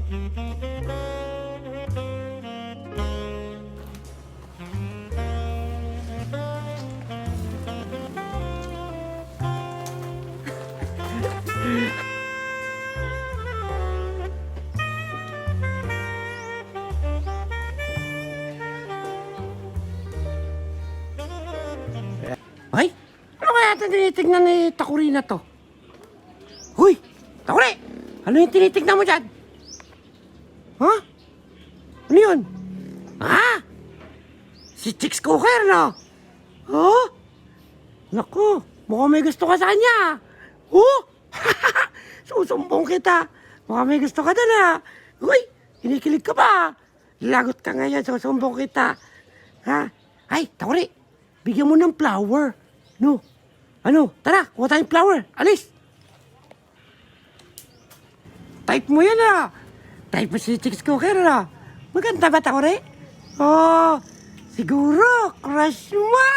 Ay, ano kaya ito tinitignan ni Takuri na to? Huy, Takuri! Ano yung tinitignan mo dyan? Ha? Ano yun? Ha? Si Chicks Cooker, no? Oh? Naku, mukhang may gusto ka sa kanya. Oh? Susumbong kita. Mukhang may gusto ka doon, ha? Uy, kinikilig ka ba? Lagot ka ngayon, susumbong kita. Ha? Ay, Takuri, bigyan mo ng flower. No? Ano? Tara, kuha tayong flower. Alis! Type mo yan, ha? Type mo si Chicks Cooker, ha? Maganda ba, Takuri? Oh, siguro, crush mo.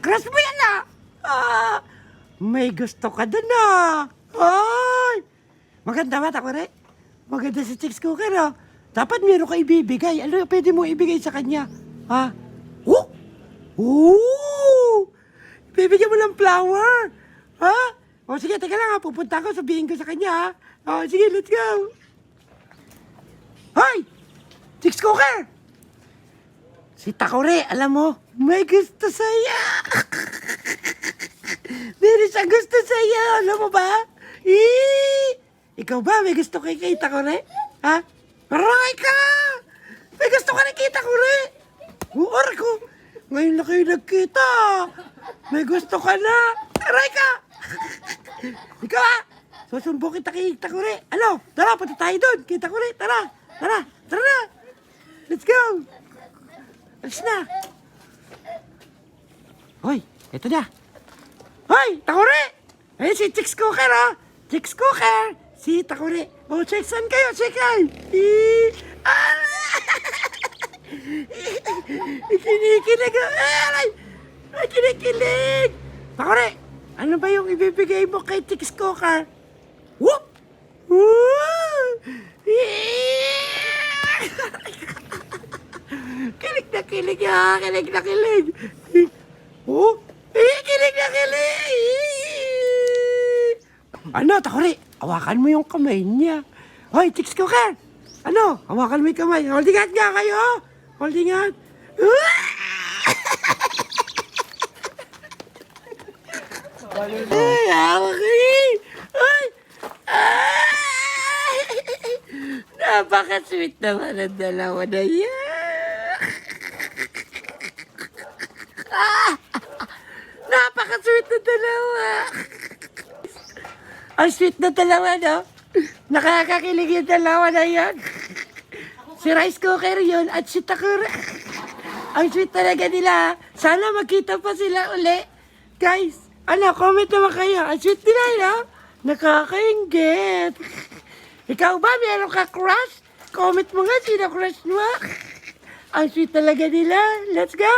Crush mo yan, ha? Ah, may gusto ka dun, ha? Ay! Maganda ba, Takuri? Maganda si Chicks Cooker, ha? Dapat meron ka ibibigay. Ano pwede mo ibigay sa kanya? Ha? Oh! Oh! Bibigyan mo ng flower. Ha? O sige, teka lang ha. Pupunta ako, sabihin ko sa kanya ha. O sige, let's go. Hoy! Chicks Cooker! Si Takuri, alam mo, may gusto sa'yo. Meron siyang gusto sa'yo. Alam mo ba? Ikaw ba, may gusto kay Takuri? Ha? Maray ka! May gusto ka rin kay Takuri? Uor ko. Ngayon na kayo nagkita. May gusto ka na. Aray ka! Ikaw ha? Susumbong kita kay Takuri. Ano? Tara, punta tayo doon. Kay Takuri. Tara. Tara. Tara na. Let's go. Alis na. Hoy, eto na. Hoy, Takuri! Ayun si Chicks Cooker ha. Chicks Cooker. Si Takuri. O, checksan kayo. Checksan. Kinikilig. Ay, kinikilig. Takuri, ano ba yung ibibigay mo kay Chicks Cooker? Whoop! Kilig na kilig ha. Kilig na kilig. Oh, kilig na kilig. Ano, Takuri? Hawakan mo yung kamay niya. Hoy, Chicks Cooker. Ano? Hawakan mo yung kamay. Holding hand nga kayo. Holding hand. Ay, okay. Ay. Ay. Napaka-sweet naman ang dalawa na yan. Napaka-sweet na dalawa. Ang sweet na dalawa, no? Nakakakilig yung dalawa na yan. Si Rice Cooker yun at si Takuri. Ang sweet talaga nila. Sana magkita pa sila uli. Guys, ano, comment naman kayo. Ang sweet nila, no? Nakakaingit. Ikaw ba, meron ka crush? Comment mo nga, sino crush mo? Ang sweet talaga nila. Let's go!